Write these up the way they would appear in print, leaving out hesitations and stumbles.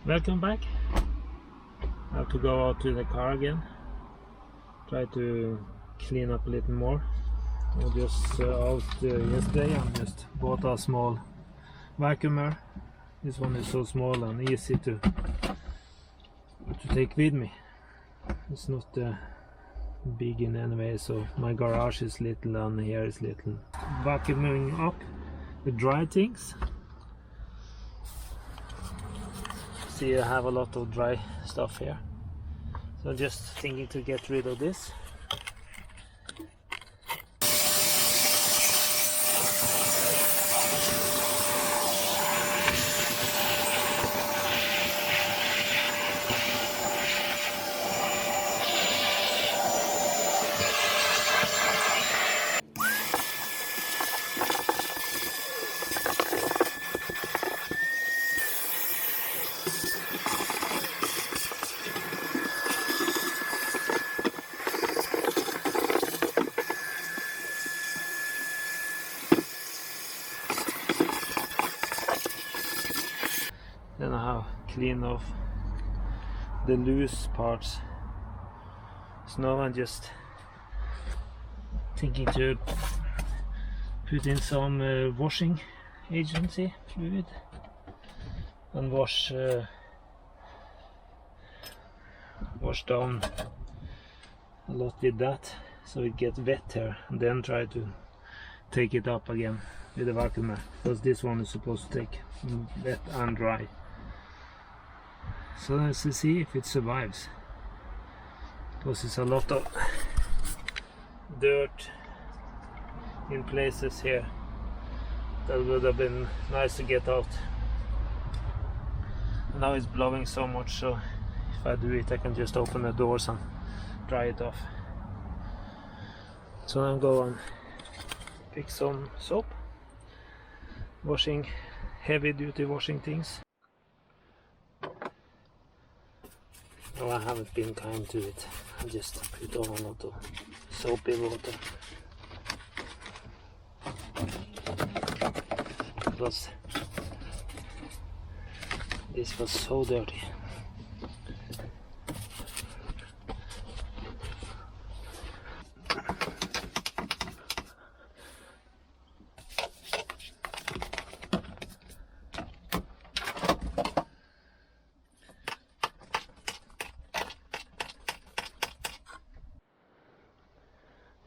Welcome back. I have to go out to the car again. Try to clean up a little more. I was just out yesterday and just bought a small vacuumer. This one is so small and easy to take with me. It's not big in any way, so my garage is little and here is little. Vacuuming up the dry things. See, I have a lot of dry stuff here, so just thinking to get rid of this. Then I have cleaned off the loose parts. So now I'm just thinking to put in some washing agency fluid and wash down a lot with that, so it gets wet here, and then try to take it up again with the vacuumer, because this one is supposed to take wet and dry. So let's see if it survives, because it's a lot of dirt in places here that would have been nice to get out. And now it's blowing so much, so if I do it I can just open the doors and dry it off. So I'm going to pick some soap, washing, heavy duty washing things. No, I haven't been kind to it. I just put on a lot of soapy water, because this was so dirty.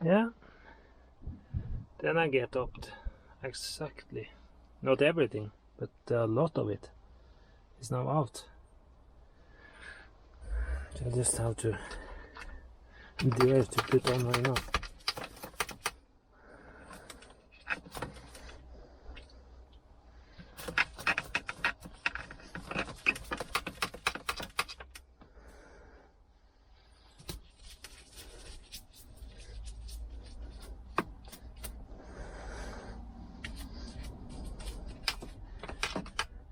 Yeah, then I get up exactly, not everything, but a lot of it is now out. So I just have to dare to put on right now.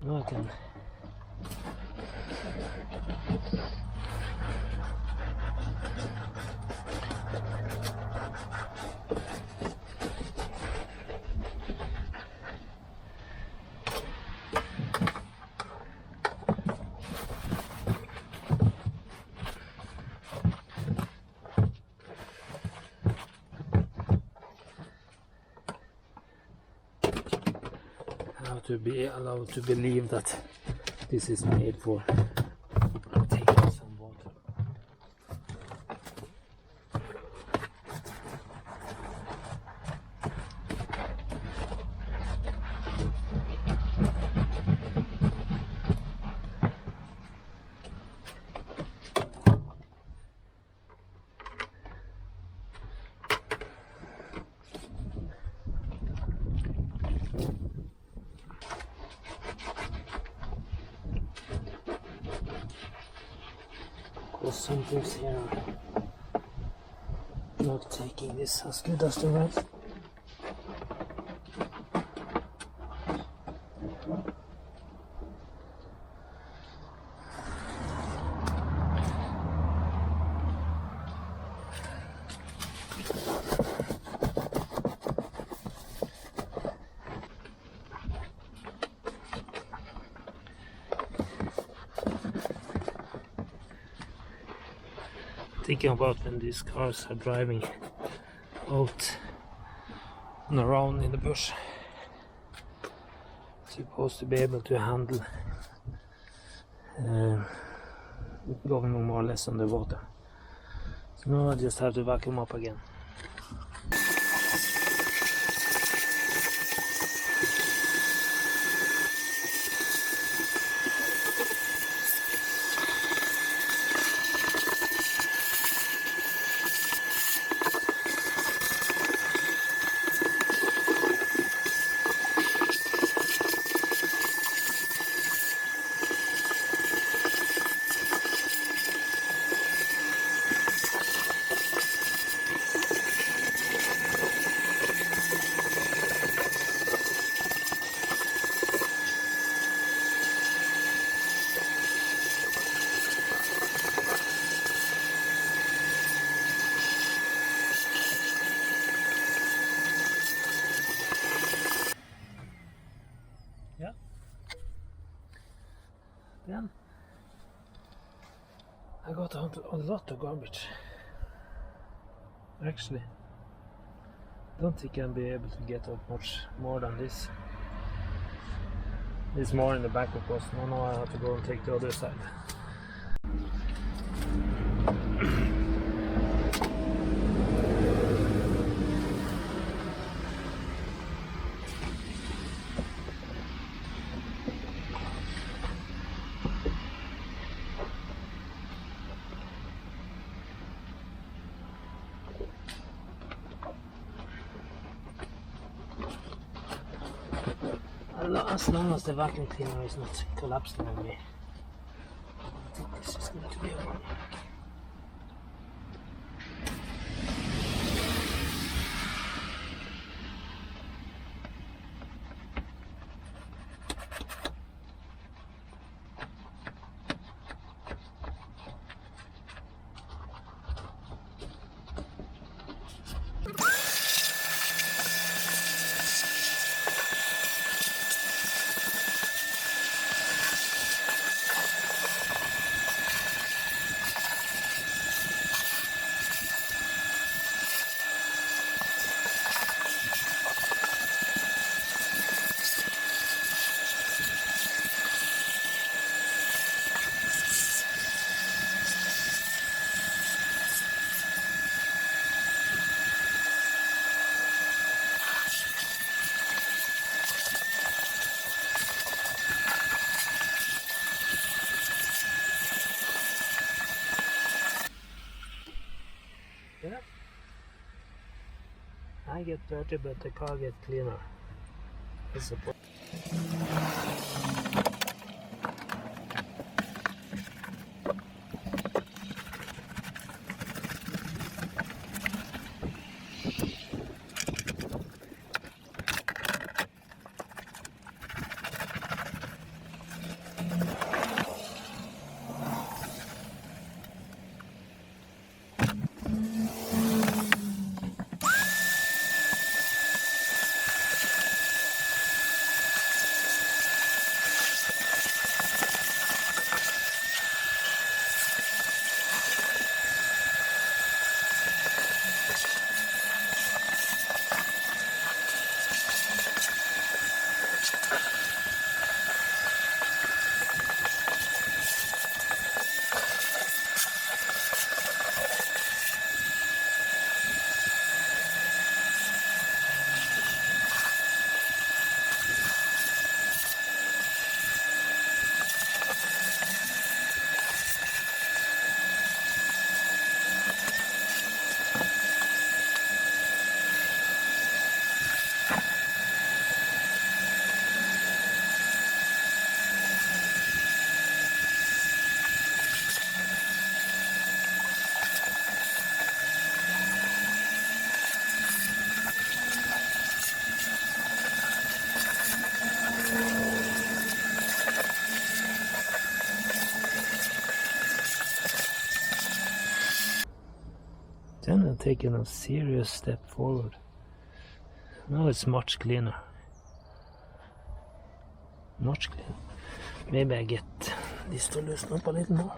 Now I can to be allowed to believe that this is made for taking some water. Some things here are not taking this as good as the rest. thinking about when these cars are driving out and around in the bush. Supposed to be able to handle going more or less on the water. So now I just have to vacuum up again. Then I got a lot of garbage. Actually, I don't think I'll be able to get out much more than this. There's more in the back, of course. Now I have to go and take the other side. As long as the vacuum cleaner is not collapsing on me, I think this is going to be okay. Yeah. I get dirty, but the car gets cleaner. That's a point. Then I'm taking a serious step forward. Now it's much cleaner. Much cleaner. Maybe I get this to loosen up a little more.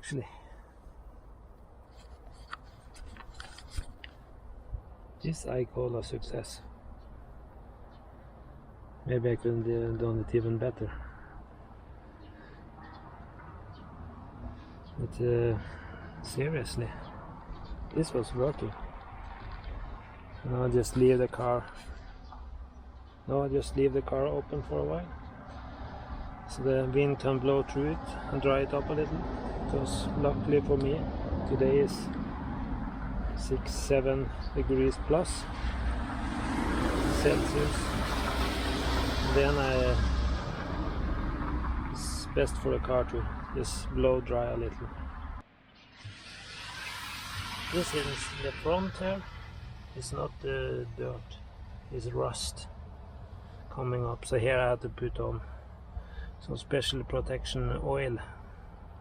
actually. This I call a success. Maybe I could have done it even better. But seriously, this was working. Now I'll just leave the car. Now I'll just leave the car open for a while, so the wind can blow through it and dry it up a little. Because luckily for me, today is 6-7 degrees plus Celsius. And then it's best for the car to just blow dry a little. This is the front here. It's not the dirt, it's rust coming up. So here I had to put on some special protection oil,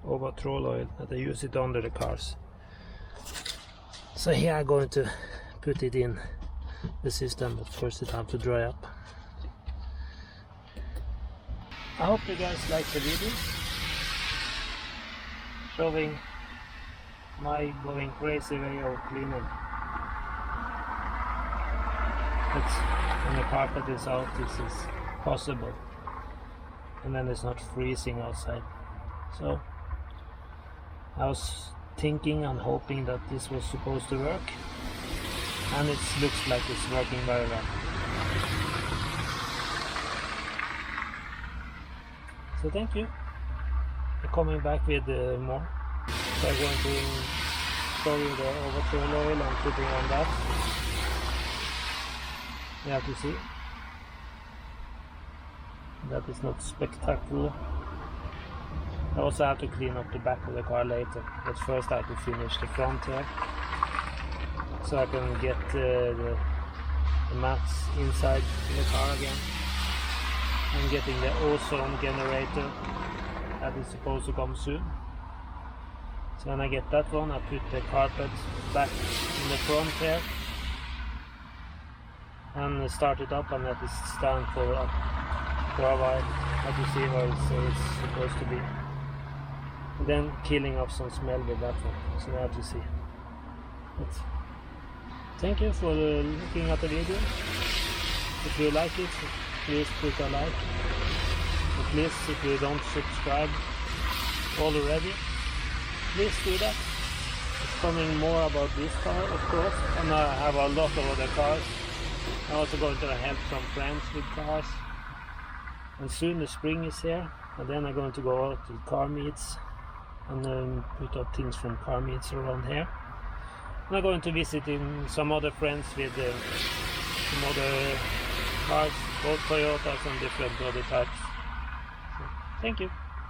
overthrow oil, that I use it under the cars. So here I'm going to put it in the system, but first it has to dry up. I hope you guys like the video, showing my going crazy way of cleaning. But when the carpet is out, this is possible, and then it's not freezing outside. So I was thinking and hoping that this was supposed to work, and it looks like it's working very well. So thank you for coming back with more. So I'm going to show you the overthrow oil and putting on that. You have to see that is not spectacular. I also have to clean up the back of the car later, but first I have to finish the front here, so I can get the mats inside the car again. I'm getting the ozone generator that is supposed to come soon. So when I get that one, I put the carpet back in the front here and start it up, and let it stand for a while. Have to see where it's supposed to be. And then killing off some smell with that one, so I have to see. But thank you for looking at the video. If you like it, please put a like. And please, if you don't subscribe already, please do that. It's coming more about this car, of course, and I have a lot of other cars. I'm also going to help some friends with cars. And soon the spring is here, and then I'm going to go out to car meets and put up things from car meets around here. And I'm going to visit some other friends with some other cars, both Toyotas and different other types. So, thank you.